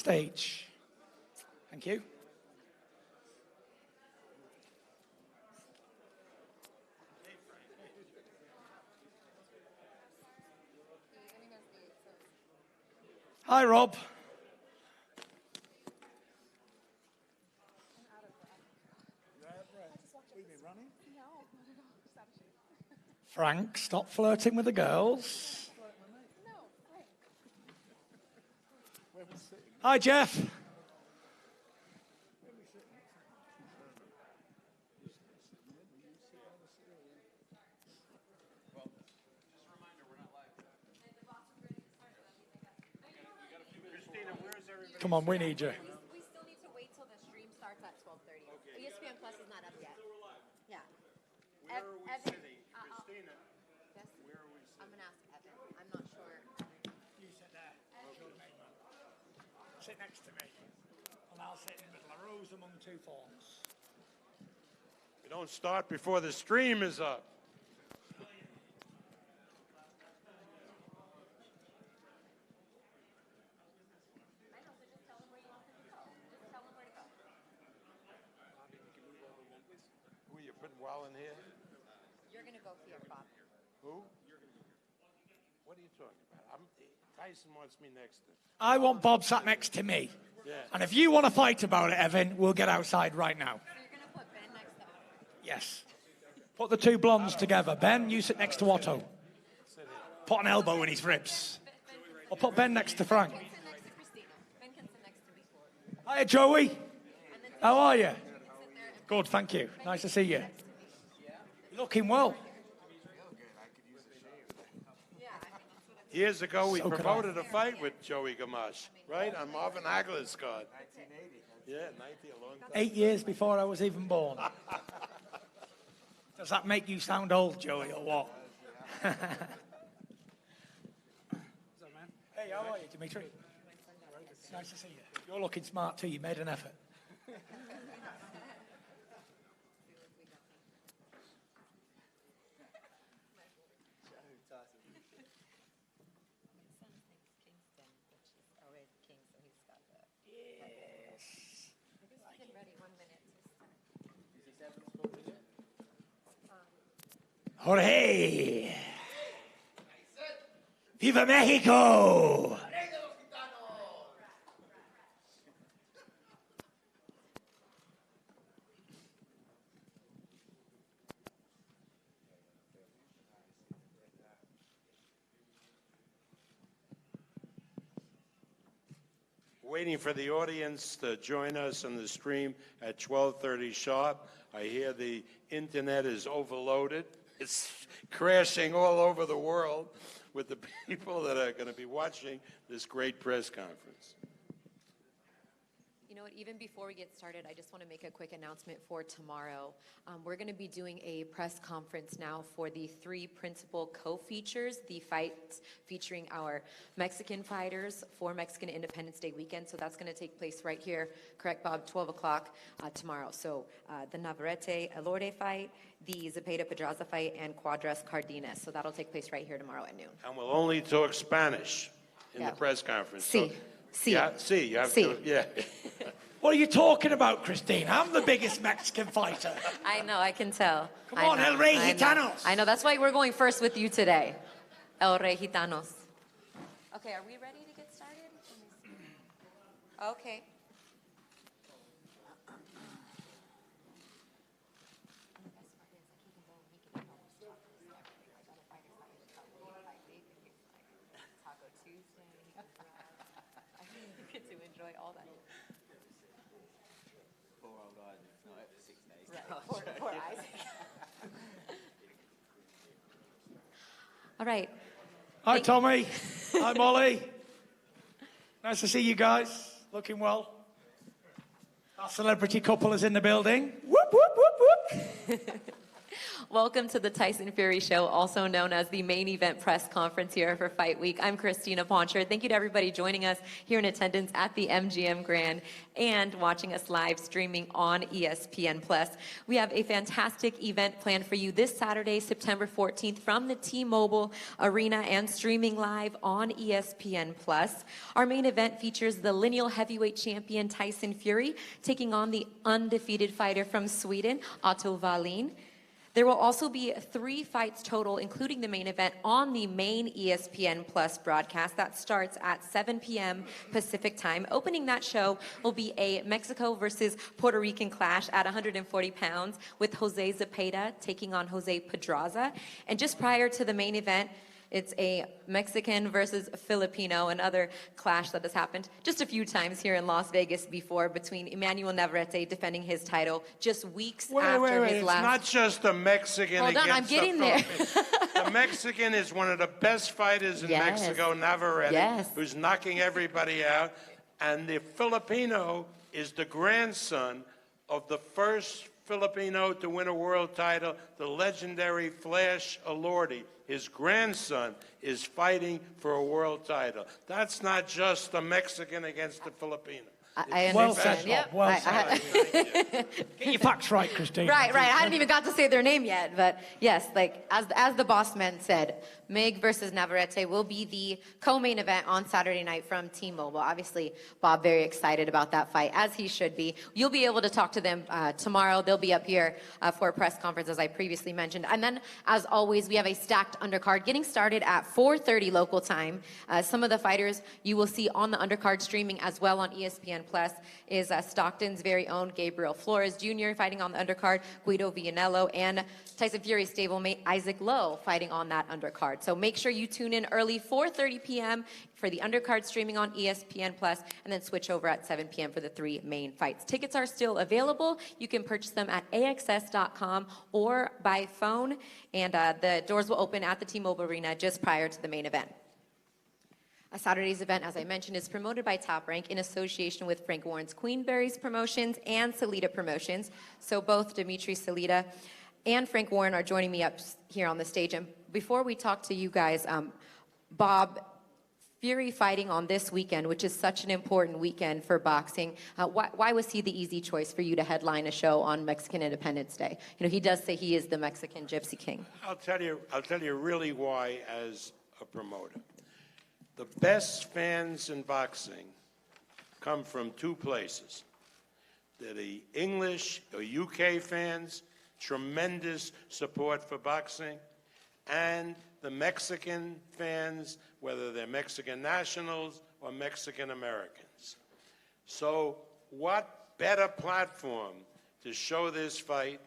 Stage. Thank you. Hi, Rob. Frank, stop flirting with the girls. Hi, Jeff. Come on, we need you. We still need to wait till the stream starts at 12:30. Okay. ESPN Plus is not up yet. Yeah. Where are we sitting? Christina, Yes. where are we sitting? I'm going to ask Evan. I'm not sure. You sit there. Sit next to me. And I'll sit in the middle. A rose among two thorns. We don't start before the stream is up. Who are you putting Wallin here? You're going to go here, Bob. Who? What are you talking about? Tyson wants me next to him. I want Bob sat next to me. Yeah. And if you want to fight about it, Evan, we'll get outside right now. So you're going to put Ben next to Otto? Yes. Put the two blondes together. Ben, you sit next to Otto. Put an elbow in his ribs. Or put Ben next to Frank. Ben can sit next to Christina. Ben can sit next to me. Hiya, Joey. And then How are you? sit there and Good, thank you. Nice to see you. You're looking well. yeah, I think that's what I'm Years ago, we So could I. promoted a fight with Joey Gamache, right? On Marvin Hagler's card. 1980. Yeah, 90, a long time. 8 years before I was even born. Does that make you sound old, Joey, or what? Hey, how are you, Dimitri? Nice to see you. You're looking smart too. You made an effort. ready 1 minute to start. Jorge! Viva Mexico! Waiting for the audience to join us on the stream at 12:30 sharp. I hear the internet is overloaded. It's crashing all over the world with the people that are going to be watching this great press conference. You know what, even before we get started, I just want to make a quick announcement for tomorrow. We're going to be doing a press conference now for the 3 principal co-features, the fights featuring our Mexican fighters for Mexican Independence Day weekend. So that's going to take place right here, correct, Bob, 12 o'clock tomorrow. So the Navarrete-Elorde fight, the Zepeda-Pedraza fight, and Cuadras Cardenas. So that'll take place right here tomorrow at noon. And we'll only talk Spanish in Yeah. the press conference. Sí. Sí. Yeah, see, you have Sí. to, yeah. What are you talking about, Christine? I'm the biggest Mexican fighter. I know, I can tell. Come I on, know, El Rey I know. Gitanos. I know, that's why we're going first with you today. El Rey Gitanos. Okay, are we ready to get started? Let me see. Okay. Taco Tuesday. I think you get to enjoy all that. Poor old Isaac, not out for 6 days. Right, poor Isaac. All right. Hi, Tommy. Hi, Molly. Nice to see you guys. Looking well. Our celebrity couple is in the building. Whoop, whoop, whoop, whoop. Welcome to the Tyson Fury Show, also known as the main event press conference here for Fight Week. I'm Christina Poncher. Thank you to everybody joining us here in attendance at the MGM Grand and watching us live streaming on ESPN+. We have a fantastic event planned for you this Saturday, September 14th from the T-Mobile Arena and streaming live on ESPN+. Our main event features the lineal heavyweight champion Tyson Fury taking on the undefeated fighter from Sweden, Otto Wallin. There will also be 3 fights total, including the main event, on the main ESPN Plus broadcast. That starts at 7 p.m. Pacific time. Opening that show will be a Mexico versus Puerto Rican clash at 140 pounds with Jose Zepeda taking on Jose Pedraza. And just prior to the main event, it's a Mexican versus Filipino, another clash that has happened just a few times here in Las Vegas before between Emmanuel Navarrete defending his title just weeks after his last... It's not just the Mexican Hold on, against I'm getting the there. Filipino. The Mexican is one of the best fighters in Mexico, Navarrete, who's knocking everybody out. And the Filipino is the grandson of the first Filipino to win a world title, the legendary Flash Elordi. His grandson is fighting for a world title. That's not just the Mexican against the Filipino. I understand. Well said, Bob. Yep. Well said. Get your facts right, Christine. Right. I hadn't even got to say their name yet, but yes, like as the boss man said, Mig versus Navarrete will be the co-main event on Saturday night from T-Mobile. Obviously, Bob very excited about that fight, as he should be. You'll be able to talk to them tomorrow. They'll be up here for a press conference, as I previously mentioned. And then, as always, we have a stacked undercard getting started at 4:30 local time. Some of the fighters you will see on the undercard streaming as well on ESPN Plus is Stockton's very own Gabriel Flores Jr. fighting on the undercard, Guido Vianello, and Tyson Fury's stablemate Isaac Lowe fighting on that undercard. So make sure you tune in early, 4:30 p.m. for the undercard streaming on ESPN Plus, and then switch over at 7 p.m. for the 3 main fights. Tickets are still available. You can purchase them at AXS.com or by phone, and the doors will open at the T-Mobile Arena just prior to the main event. Saturday's event, as I mentioned, is promoted by Top Rank in association with Frank Warren's Queenberry's Promotions and Salida Promotions. So both Dimitri Salida and Frank Warren are joining me up here on the stage. And before we talk to you guys, Bob, Fury fighting on this weekend, which is such an important weekend for boxing, why was he the easy choice for you to headline a show on Mexican Independence Day? You know, he does say he is the Mexican Gypsy King. I'll tell you really why as a promoter. The best fans in boxing come from 2 places. They're the English or UK fans, tremendous support for boxing, and the Mexican fans, whether they're Mexican nationals or Mexican Americans. So what better platform to show this fight,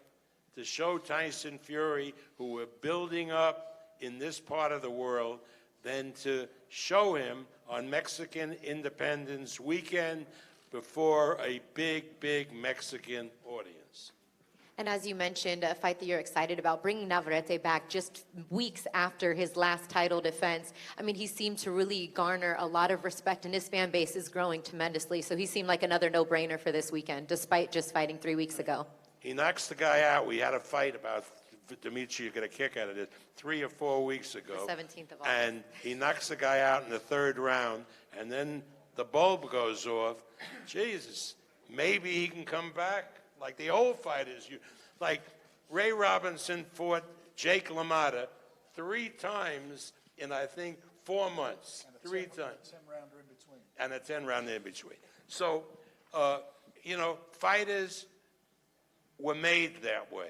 to show Tyson Fury, who we're building up in this part of the world, than to show him on Mexican Independence Weekend before a big, big Mexican audience. And as you mentioned, a fight that you're excited about, bringing Navarrete back just weeks after his last title defense. I mean, he seemed to really garner a lot of respect, and his fan base is growing tremendously. So he seemed like another no-brainer for this weekend, despite just fighting 3 weeks ago. He knocks the guy out. We had a fight about Dimitri, you get a kick out of this, 3 or 4 weeks ago. The 17th of August. And he knocks the guy out in the 3rd round, and then the bulb goes off. Jesus, maybe he can come back like the old fighters. Like Ray Robinson fought Jake LaMotta 3 times in, I think, 4 months. 3 times. And a 10-rounder in between. So, fighters were made that way.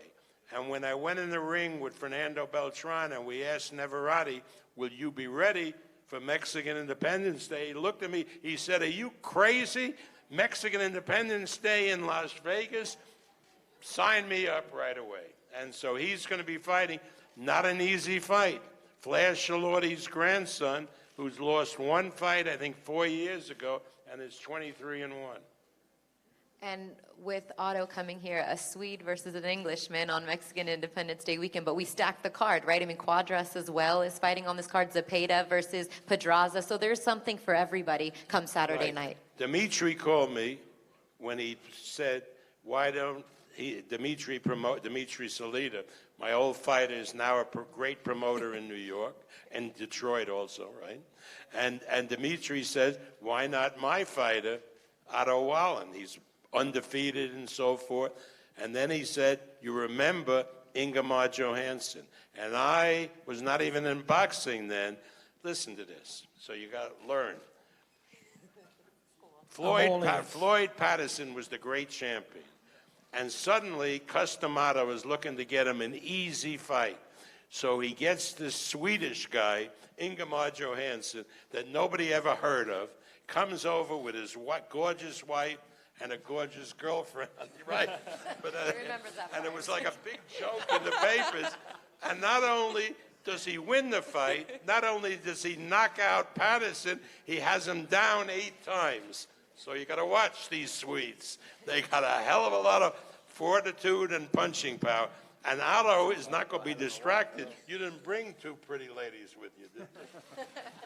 And when I went in the ring with Fernando Beltran and we asked Navarrete, will you be ready for Mexican Independence Day? He looked at me, he said, are you crazy? Mexican Independence Day in Las Vegas? Sign me up right away. And so he's going to be fighting, not an easy fight. Flash Elordi's grandson, who's lost 1 fight, I think 4 years ago, and is 23-1. And with Otto coming here, a Swede versus an Englishman on Mexican Independence Day weekend, but we stacked the card, right? I mean, Cuadras as well is fighting on this card, Zepeda versus Pedraza, so there's something for everybody come Saturday night. Dimitri called me when he said, why don't Dimitri Salita, my old fighter, is now a great promoter in New York and Detroit also, right? And Dimitri says, why not my fighter, Otto Wallin? He's undefeated and so forth. And then he said, you remember Ingemar Johansson. And I was not even in boxing then. Listen to this. So you got to learn. Floyd Patterson was the great champion. And suddenly, Customata was looking to get him an easy fight. So he gets this Swedish guy, Ingemar Johansson, that nobody ever heard of, comes over with his gorgeous wife and a gorgeous girlfriend, right? But, and it was like a big joke in the papers. And not only does he win the fight, not only does he knock out Patterson, he has him down 8 times. So you got to watch these Swedes. They got a hell of a lot of fortitude and punching power. And Otto is not going to be distracted. You didn't bring 2 pretty ladies with you, did you?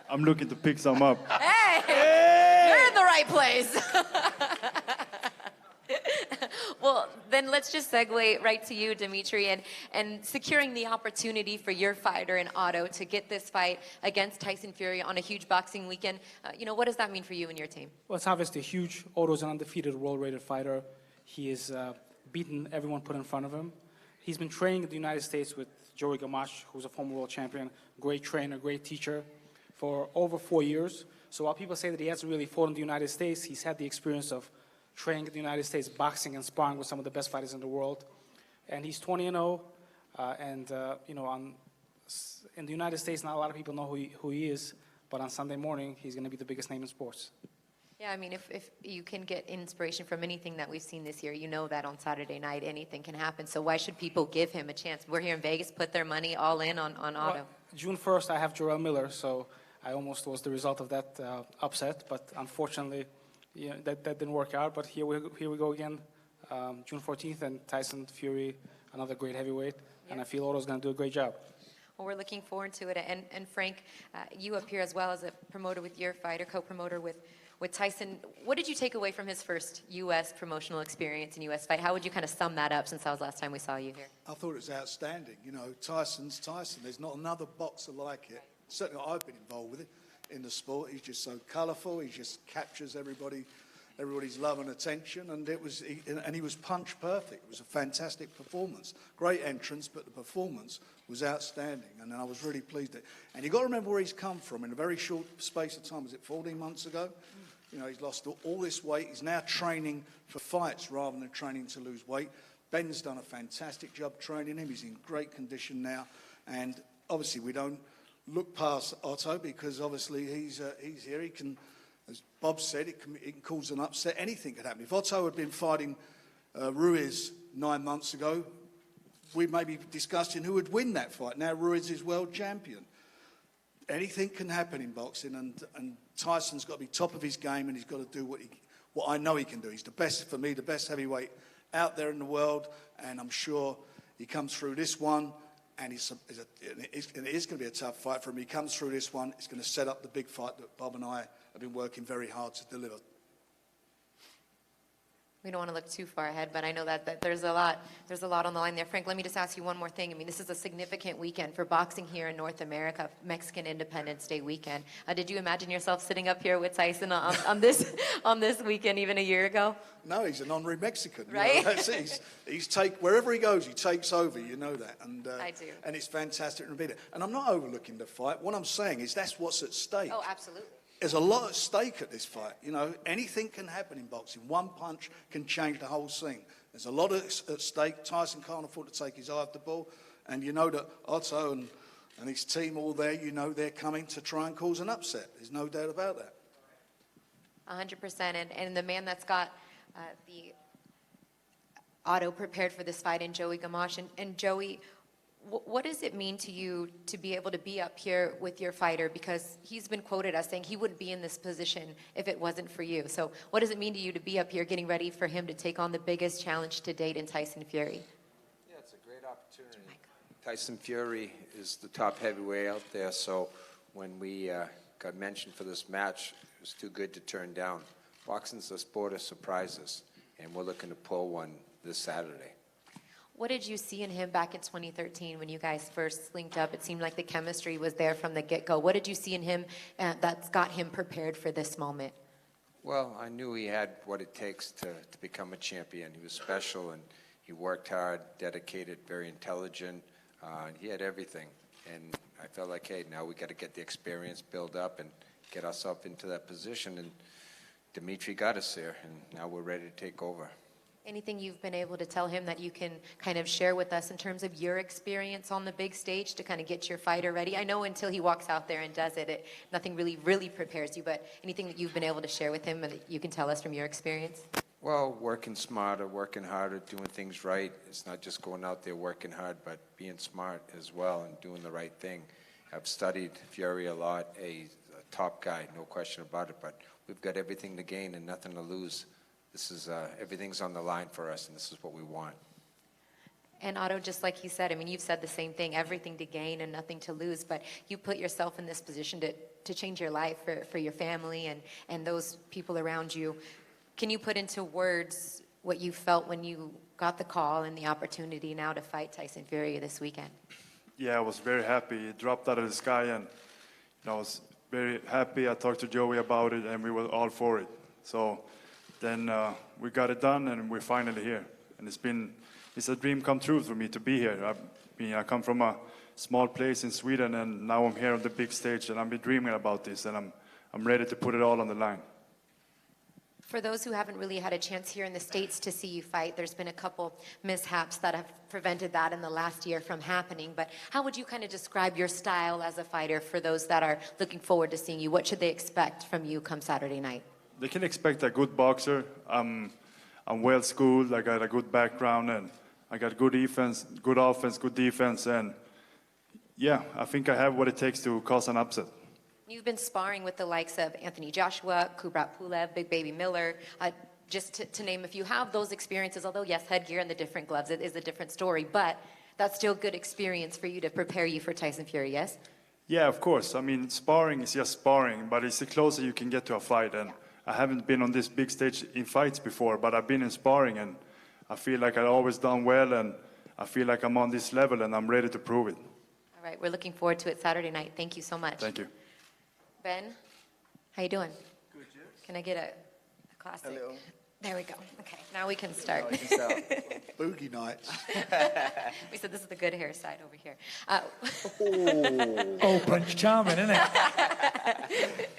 I'm looking to pick some up. Hey! You're in the right place. Well, then let's just segue right to you, Dimitri, and securing the opportunity for your fighter in Otto to get this fight against Tyson Fury on a huge boxing weekend. What does that mean for you and your team? Well, it's obviously huge. Otto's an undefeated world-rated fighter. He has beaten everyone put in front of him. He's been training in the United States with Joey Gamache, who's a former world champion, great trainer, great teacher, for over 4 years. So while people say that he hasn't really fought in the United States, he's had the experience of training in the United States, boxing and sparring with some of the best fighters in the world. And he's 20-0, in the United States, not a lot of people know who he is, but on Sunday morning, he's going to be the biggest name in sports. Yeah, I mean, if you can get inspiration from anything that we've seen this year, you know that on Saturday night anything can happen. So why should people give him a chance? We're here in Vegas, put their money all in on Otto. Well, June 1st, I have Jarrell Miller, so I almost was the result of that upset, but unfortunately, that didn't work out. But here we go again, June 14th, and Tyson Fury, another great heavyweight, and I feel Otto's going to do a great job. Well, we're looking forward to it. And Frank, you appear as well as a promoter with your fighter, co-promoter with Tyson. What did you take away from his first U.S. promotional experience and U.S. fight? How would you kind of sum that up since that was the last time we saw you here? I thought it was outstanding. Tyson's Tyson. There's not another boxer like it. Certainly I've been involved with it in the sport. He's just so colourful. He just captures everybody's love and attention. And he was punch perfect. It was a fantastic performance. Great entrance, but the performance was outstanding. And I was really pleased. And you've got to remember where he's come from in a very short space of time. Was it 14 months ago? He's lost all this weight. He's now training for fights rather than training to lose weight. Ben's done a fantastic job training him. He's in great condition now. And obviously we don't look past Otto because obviously he's here. He can, as Bob said, it can cause an upset. Anything could happen. If Otto had been fighting Ruiz 9 months ago, we may be discussing who would win that fight. Now Ruiz is world champion. Anything can happen in boxing, and Tyson's got to be top of his game, and he's got to do what I know he can do. He's the best, for me, the best heavyweight out there in the world, and I'm sure he comes through this one, and it is going to be a tough fight for him. He comes through this one, it's going to set up the big fight that Bob and I have been working very hard to deliver. We don't want to look too far ahead, but I know that there's a lot on the line there. Frank, let me just ask you one more thing. I mean, this is a significant weekend for boxing here in North America, Mexican Independence Day weekend. Did you imagine yourself sitting up here with Tyson on this weekend even a year ago? No, he's an honorary Mexican. Right? Wherever he goes, he takes over. You know that, and I do. And it's fantastic to be there. And I'm not overlooking the fight. What I'm saying is that's what's at stake. Oh, absolutely. There's a lot at stake at this fight. Anything can happen in boxing. One punch can change the whole scene. There's a lot at stake. Tyson can't afford to take his eye off the ball. And you know that Otto and his team all there, they're coming to try and cause an upset. There's no doubt about that. 100%. And the man that's got the Otto prepared for this fight in Joey Gamache. And Joey, what does it mean to you to be able to be up here with your fighter? Because he's been quoted as saying he wouldn't be in this position if it wasn't for you. So what does it mean to you to be up here getting ready for him to take on the biggest challenge to date in Tyson Fury? Yeah, it's a great opportunity. Tyson Fury is the top heavyweight out there, so when we got mentioned for this match, it was too good to turn down. Boxing's a sport of surprises, and we're looking to pull one this Saturday. What did you see in him back in 2013 when you guys first linked up? It seemed like the chemistry was there from the get-go. What did you see in him that's got him prepared for this moment? Well, I knew he had what it takes to become a champion. He was special, and he worked hard, dedicated, very intelligent. He had everything. And I felt like, hey, now we got to get the experience, build up, and get ourselves into that position. And Dimitri got us there, and now we're ready to take over. Anything you've been able to tell him that you can kind of share with us in terms of your experience on the big stage to kind of get your fighter ready? I know until he walks out there and does it, nothing really prepares you, but anything that you've been able to share with him that you can tell us from your experience? Well, working smarter, working harder, doing things right. It's not just going out there working hard, but being smart as well and doing the right thing. I've studied Fury a lot, a top guy, no question about it, but we've got everything to gain and nothing to lose. This is, everything's on the line for us, and this is what we want. And Otto, just like he said, I mean, you've said the same thing, everything to gain and nothing to lose, but you put yourself in this position to change your life for your family and those people around you. Can you put into words what you felt when you got the call and the opportunity now to fight Tyson Fury this weekend? Yeah, I was very happy. It dropped out of the sky, and I was very happy. I talked to Joey about it, and we were all for it. So then we got it done, and we're finally here. And it's a dream come true for me to be here. I come from a small place in Sweden, and now I'm here on the big stage, and I've been dreaming about this, and I'm ready to put it all on the line. For those who haven't really had a chance here in the States to see you fight, there's been a couple mishaps that have prevented that in the last year from happening. But how would you kind of describe your style as a fighter for those that are looking forward to seeing you? What should they expect from you come Saturday night? They can expect a good boxer. I'm well schooled. I got a good background, and I got good defense, good offense, good defense, and yeah, I think I have what it takes to cause an upset. You've been sparring with the likes of Anthony Joshua, Kubrat Pulev, Big Baby Miller, just to name a few. How have those experiences, although yes, headgear and the different gloves, it is a different story, but that's still good experience for you to prepare you for Tyson Fury, yes? Yeah, of course. I mean, sparring is just sparring, but it's the closer you can get to a fight. And I haven't been on this big stage in fights before, but I've been in sparring, and I feel like I've always done well, and I feel like I'm on this level, and I'm ready to prove it. All right, we're looking forward to it Saturday night. Thank you so much. Thank you. Ben, how you doing? Good, you? Can I get a classic? A little. There we go. Okay, now we can start. Boogie nights. We said this is the good hair side over here. Oh, Prince Charming, isn't it?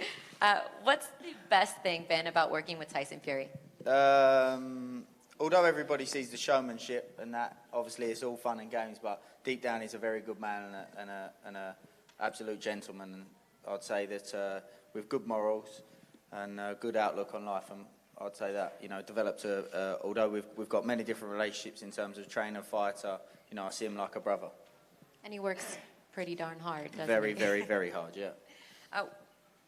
What's the best thing, Ben, about working with Tyson Fury? Although everybody sees the showmanship and that, obviously it's all fun and games, but deep down he's a very good man and a absolute gentleman. And I'd say that with good morals and a good outlook on life, and I'd say that, developed although we've got many different relationships in terms of trainer, fighter, I see him like a brother. And he works pretty darn hard, doesn't Very, he? very, very hard, yeah.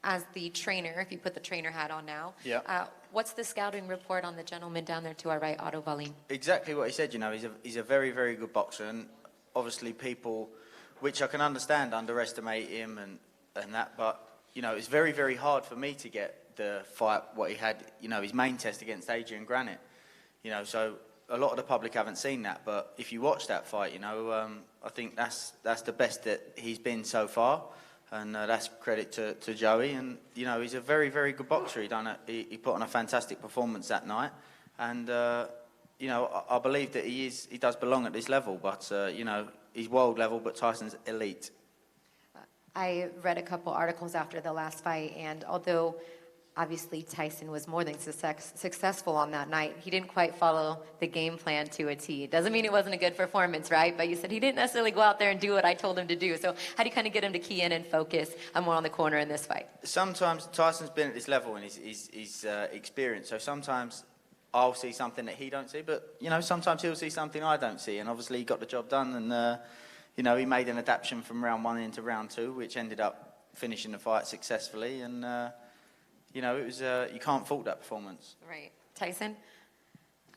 As the trainer, if you put the trainer hat on now, what's the scouting report on the gentleman down there to our right, Otto Wallin? Exactly what he said, he's a very, very good boxer, and obviously people, which I can understand, underestimate him and that, but, it's very, very hard for me to get the fight, what he had, his main test against Adrian Granite, so a lot of the public haven't seen that, but if you watch that fight, I think that's the best that he's been so far, and that's credit to Joey, and, he's a very, very good boxer. He put on a fantastic performance that night, and, I believe that he does belong at this level, but, he's world level, but Tyson's elite. I read a couple articles after the last fight, and although obviously Tyson was more than successful on that night, he didn't quite follow the game plan to a T. It doesn't mean it wasn't a good performance, right? But you said he didn't necessarily go out there and do what I told him to do. So how do you kind of get him to key in and focus more on the corner in this fight? Sometimes Tyson's been at this level in his experience, so sometimes I'll see something that he don't see, but, sometimes he'll see something I don't see, and obviously he got the job done, and, he made an adaptation from round 1 into round 2, which ended up finishing the fight successfully, and, it was, you can't fault that performance. Right. Tyson,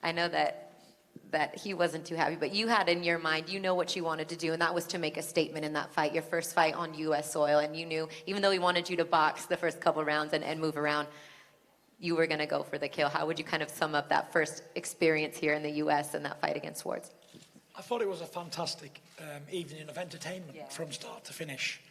I know that he wasn't too happy, but you had in your mind, what you wanted to do, and that was to make a statement in that fight, your first fight on U.S. soil, and you knew, even though he wanted you to box the first couple rounds and move around, you were going to go for the kill. How would you kind of sum up that first experience here in the U.S. and that fight against Swartz? I thought it was a fantastic evening of entertainment from start to finish.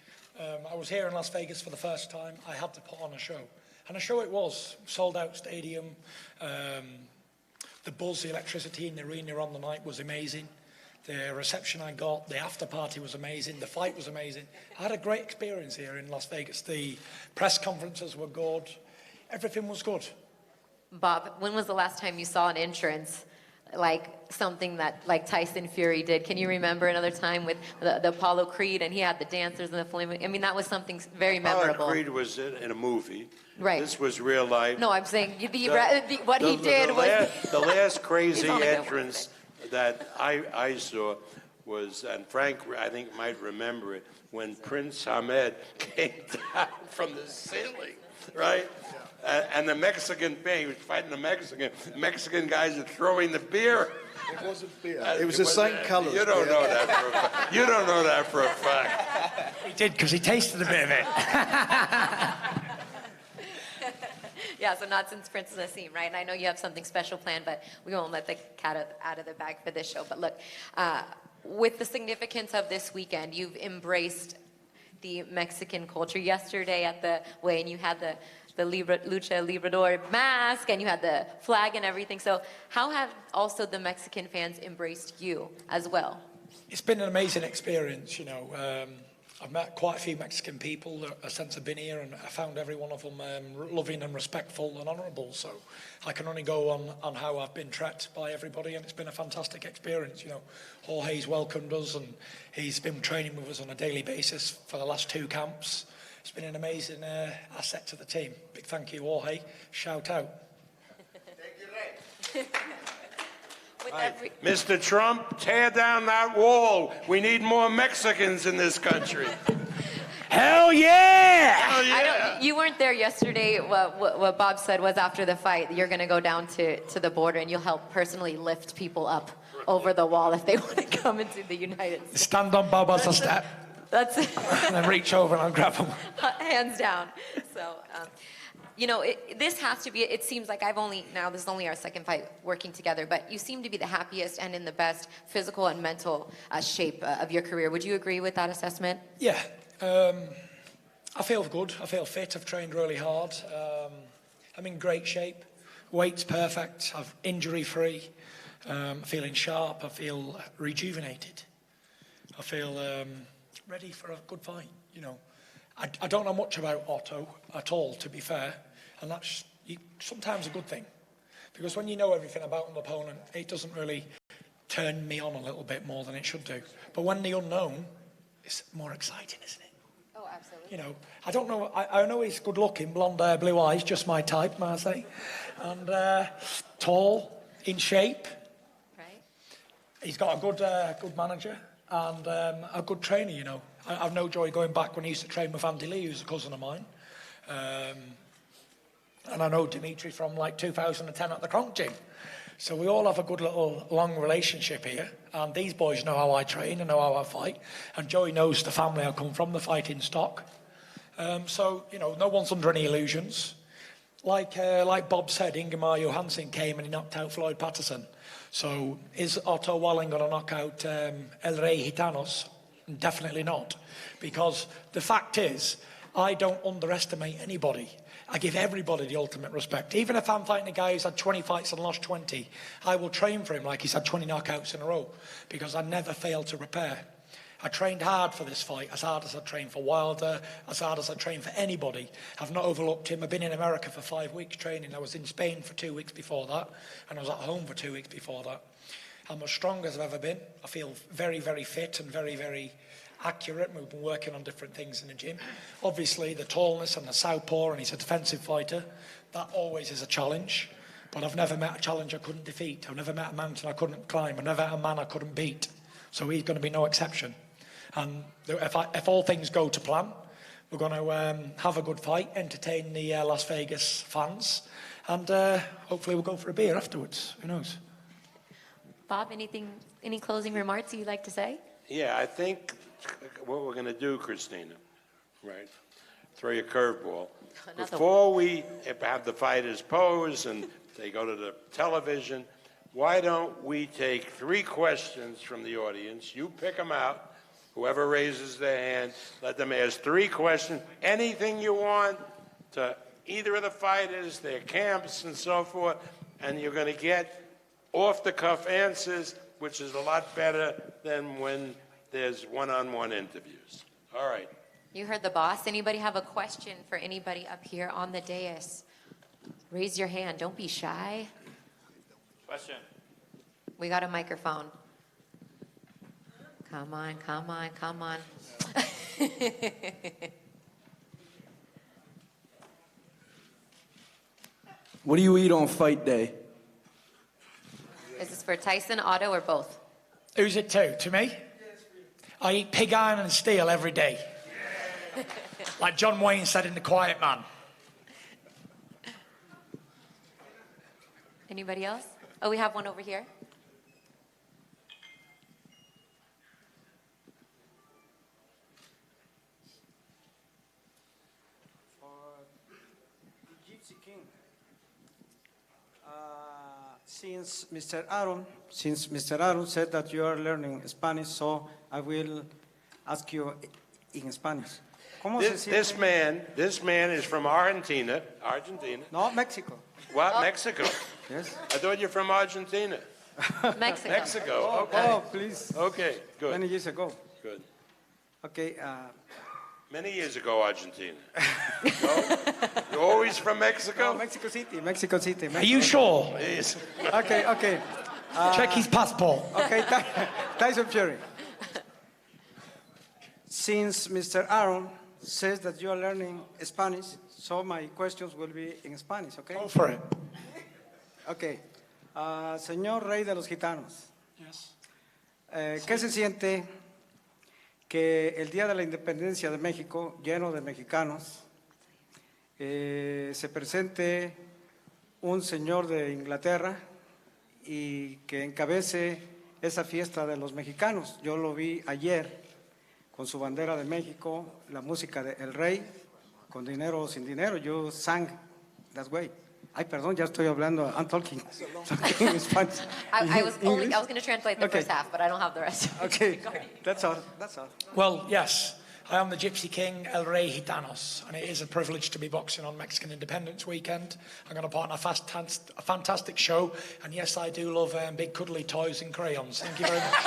I was here in Las Vegas for the first time. I had to put on a show. And a show it was. Sold out stadium. The buzz, the electricity in the arena on the night was amazing. The reception I got, the after party was amazing. The fight was amazing. I had a great experience here in Las Vegas. The press conferences were good. Everything was good. Bob, when was the last time you saw an entrance like something that like Tyson Fury did? Can you remember another time with the Apollo Creed and he had the dancers and the flaming? I mean, that was something very memorable. Apollo Creed was in a movie. Right. This was real life. No, I'm saying what he did was... The last crazy He's only been entrance that I saw was, and Frank, I think, might remember it, when Prince Ahmed came down from the ceiling, right? And the Mexican band, he was fighting the Mexican guys are throwing the beer. It wasn't beer. It was the same colours. You don't know that for a fact. You don't know that for a fact. He did, because he tasted a bit of it. Yeah, so not since Prince Nassim, right? And I know you have something special planned, but we won't let the cat out of the bag for this show. But look, with the significance of this weekend, you've embraced the Mexican culture. Yesterday at the weigh-in, you had the Lucha Librador mask, and you had the flag and everything. So how have also the Mexican fans embraced you as well? It's been an amazing experience, you know. I've met quite a few Mexican people since I've been here, and I found every one of them loving and respectful and honourable. So I can only go on how I've been treated by everybody, and it's been a fantastic experience. You know, Jorge's welcomed us, and he's been training with us on a daily basis for the last 2 camps. It's been an amazing asset to the team. Big thank you, Jorge. Shout out. Thank you, Ray. Mr. Trump, tear down that wall. We need more Mexicans in this country. Hell yeah! Hell yeah! You weren't there yesterday. What Bob said was after the fight, you're going to go down to the border and you'll help personally lift people up over the wall if they want to come into the United States. Stand on Bob as a step. That's it. And then reach over and I'll grab him. Hands down. So, you know, this has to be, it seems like this is only our second fight working together, but you seem to be the happiest and in the best physical and mental shape of your career. Would you agree with that assessment? Yeah. I feel good. I feel fit. I've trained really hard. I'm in great shape. Weight's perfect. I'm injury-free. Feeling sharp. I feel rejuvenated. I feel ready for a good fight, you know. I don't know much about Otto at all, to be fair, and that's sometimes a good thing, because when you know everything about an opponent, it doesn't really turn me on a little bit more than it should do. But when the unknown, it's more exciting, isn't it? Oh, absolutely. You know, I don't know, I know he's good looking, blonde hair, blue eyes, just my type, might I say, and tall, in shape. Right. He's got a good manager and a good trainer, you know. I've no joy going back when he used to train with Andy Lee, who's a cousin of mine. And I know Dimitri from like 2010 at the Kronk Gym. So we all have a good little long relationship here. And these boys know how I train and know how I fight. And Joey knows the family I come from, the fighting stock. So, you know, no one's under any illusions. Like Bob said, Ingemar Johansson came and he knocked out Floyd Patterson. So is Otto Wallin going to knock out El Rey Gitanos? Definitely not. Because the fact is, I don't underestimate anybody. I give everybody the ultimate respect. Even if I'm fighting a guy who's had 20 fights and lost 20, I will train for him like he's had 20 knockouts in a row, because I never fail to prepare. I trained hard for this fight, as hard as I trained for Wilder, as hard as I trained for anybody. I've not overlooked him. I've been in America for 5 weeks training. I was in Spain for 2 weeks before that, and I was at home for 2 weeks before that. I'm as strong as I've ever been. I feel very, very fit and very, very accurate. We've been working on different things in the gym. Obviously, the tallness and the southpaw, and he's a defensive fighter. That always is a challenge. But I've never met a challenge I couldn't defeat. I've never met a mountain I couldn't climb. I've never met a man I couldn't beat. So he's going to be no exception. And if all things go to plan, we're going to have a good fight, entertain the Las Vegas fans, and hopefully we'll go for a beer afterwards. Who knows? Bob, any closing remarks you'd like to say? Yeah, I think what we're going to do, Christina, right, throw you a curveball. Before we have the fighters pose and they go to the television, why don't we take 3 questions from the audience? You pick them out. Whoever raises their hand, let them ask 3 questions. Anything you want to either of the fighters, their camps, and so forth. And you're going to get off-the-cuff answers, which is a lot better than when there's one-on-one interviews. All right. You heard the boss. Anybody have a question for anybody up here on the dais? Raise your hand. Don't be shy. Question. We got a microphone. Come on, come on, come on. What do you eat on fight day? Is this for Tyson, Otto, or both? Who's it to? To me? I eat pig iron and steel every day. Like John Wayne said in The Quiet Man. Anybody else? Oh, we have one over here. Gypsy King. Since Mr. Aaron said that you are learning Spanish, so I will ask you in Spanish. ¿Cómo se siente? This man is from Argentina. No, Mexico. What? Mexico? Yes. I thought you're from Argentina. Mexico. Mexico, okay. Oh, please. Okay, good. Many years ago. Good. Okay. Many years ago, Argentina. No? You're always from Mexico? No, Mexico City. Mexico City. Are you sure? Yes. Okay, okay. Check his passport. Okay, Tyson Fury. Since Mr. Aaron says that you are learning Spanish, so my questions will be in Spanish, okay? Go for it. Okay. Señor Rey de los Gitanos, Yes. ¿qué se siente que el Día de la Independencia de México, lleno de mexicanos, se presente un señor de Inglaterra y que encabece esa fiesta de los mexicanos? Yo lo vi ayer con su bandera de México, la música de El Rey, con dinero o sin dinero. You sang that way. Ay, perdón, ya estoy hablando. I'm talking in Spanish. I was going to translate the Okay. first half, but I don't have the rest. Okay, that's all. That's all. Well, yes. I am the Gypsy King, El Rey Gitanos, and it is a privilege to be boxing on Mexican Independence Weekend. I'm going to put on a fantastic show, and yes, I do love big cuddly toys and crayons. Thank you very much.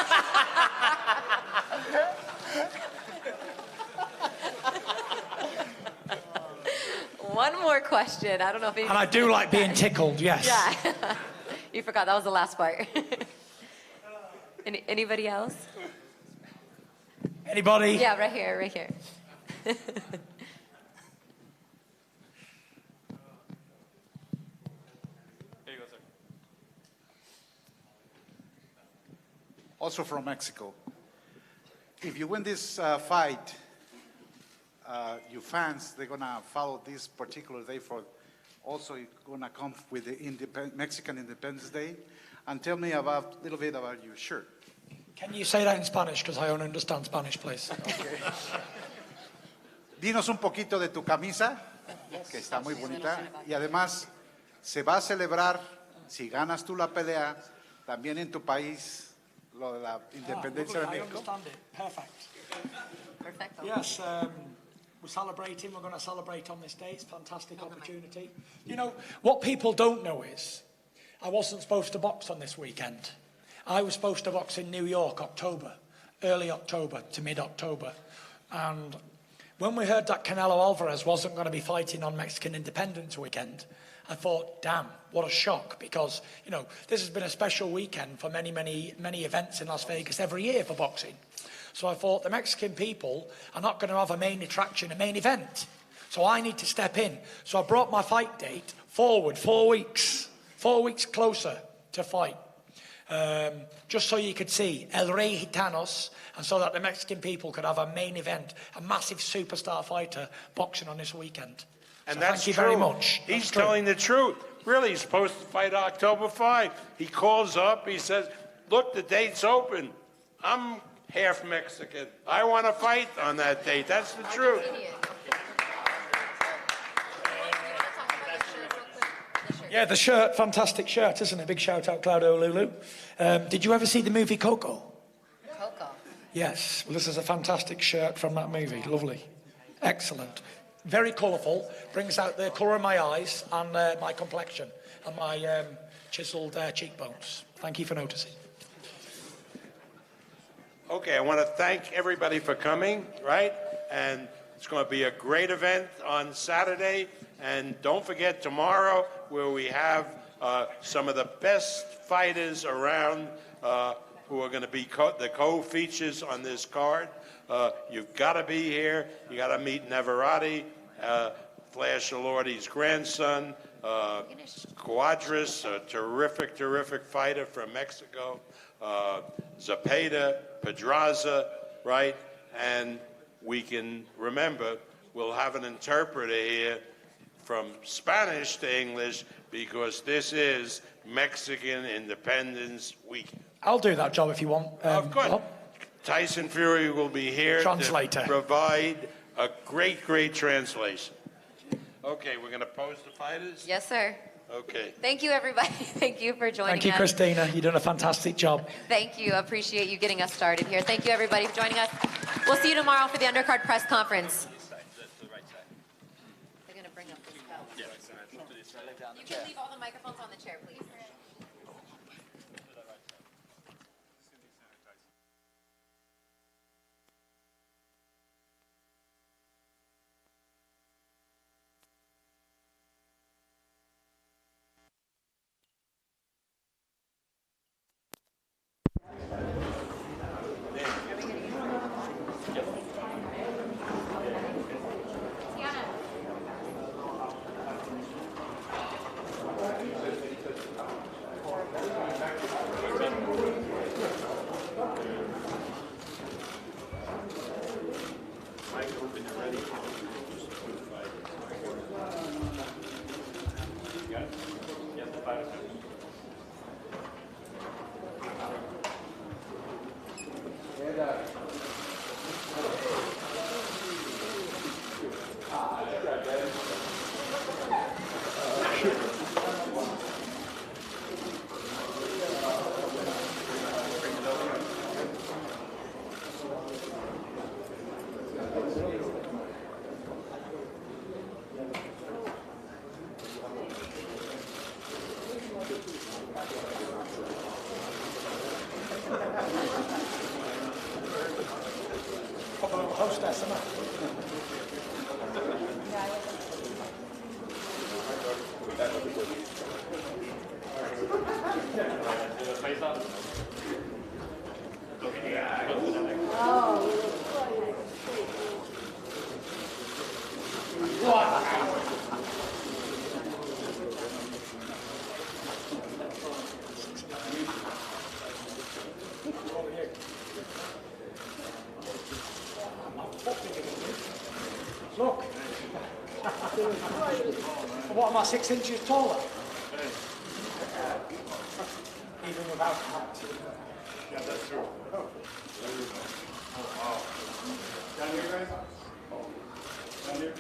One more question. I don't know if And I do like being tickled, yes. Yeah. You forgot. That was the last part. Anybody else? Anybody? Yeah, right here, right here. Also from Mexico. If you win this fight, your fans, they're going to follow this particular day for also going to come with the Mexican Independence Day. And tell me a little bit about your shirt. Can you say that in Spanish? Because I don't understand Spanish, please. Okay. Dinos un poquito de tu camisa, que está muy bonita. Y además, se va a celebrar, si ganas tú la pelea, también en tu país, lo de la independencia de I México. understand it. Perfect. Perfect. Yes, we're celebrating. We're going to celebrate on this day. It's a fantastic opportunity. You know, what people don't know is I wasn't supposed to box on this weekend. I was supposed to box in New York, October, early October to mid-October. And when we heard that Canelo Alvarez wasn't going to be fighting on Mexican Independence Weekend, I thought, damn, what a shock, because, you know, this has been a special weekend for many, many, many events in Las Vegas every year for boxing. So I thought the Mexican people are not going to have a main attraction, a main event. So I need to step in. So I brought my fight date forward 4 weeks closer to fight. Just so you could see El Rey Gitanos, and so that the Mexican people could have a main event, a massive superstar fighter boxing on this weekend. And So that's thank you true. very much. He's That's true. telling the truth. Really, he's supposed to fight October 5. He calls up, he says, look, the date's open. I'm half Mexican. I want to fight on that date. That's the truth. Yeah, the shirt, fantastic shirt, isn't it? Big shout out, Claudio Lulu. Did you ever see the movie Coco? Coco. Yes, well, this is a fantastic shirt from that movie. Lovely. Excellent. Very colourful. Brings out the colour of my eyes and my complexion and my chiselled cheekbones. Thank you for noticing. Okay, I want to thank everybody for coming, right? And it's going to be a great event on Saturday. And don't forget tomorrow, where we have some of the best fighters around who are going to be the co-features on this card. You've got to be here. You got to meet Neverati, Flash Elordi's grandson, Cuadras, a terrific, terrific fighter from Mexico, Zapata, Pedraza, right? And we can remember, we'll have an interpreter here from Spanish to English, because this is Mexican Independence Weekend. I'll do that job if you want. Of course. Bob. Tyson Fury will be here Translator. to provide a great, great translation. Okay, we're going to pose the fighters? Yes, sir. Okay. Thank you, everybody. Thank you for joining us. Thank you, Christina. You've done a fantastic job. Thank you. Appreciate you getting us started here. Thank you, everybody, for joining us. We'll see you tomorrow for the undercard press conference. They're going to bring up this belt. You can leave all the microphones on the chair, please. Hostess, am I? Look. What am I, 6 inches taller? Even without a hat. Yeah, that's true. Oh, wow. Down here, guys? Down here?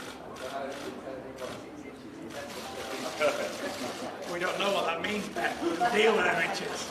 We don't know what that means, Ben. Deal with them inches.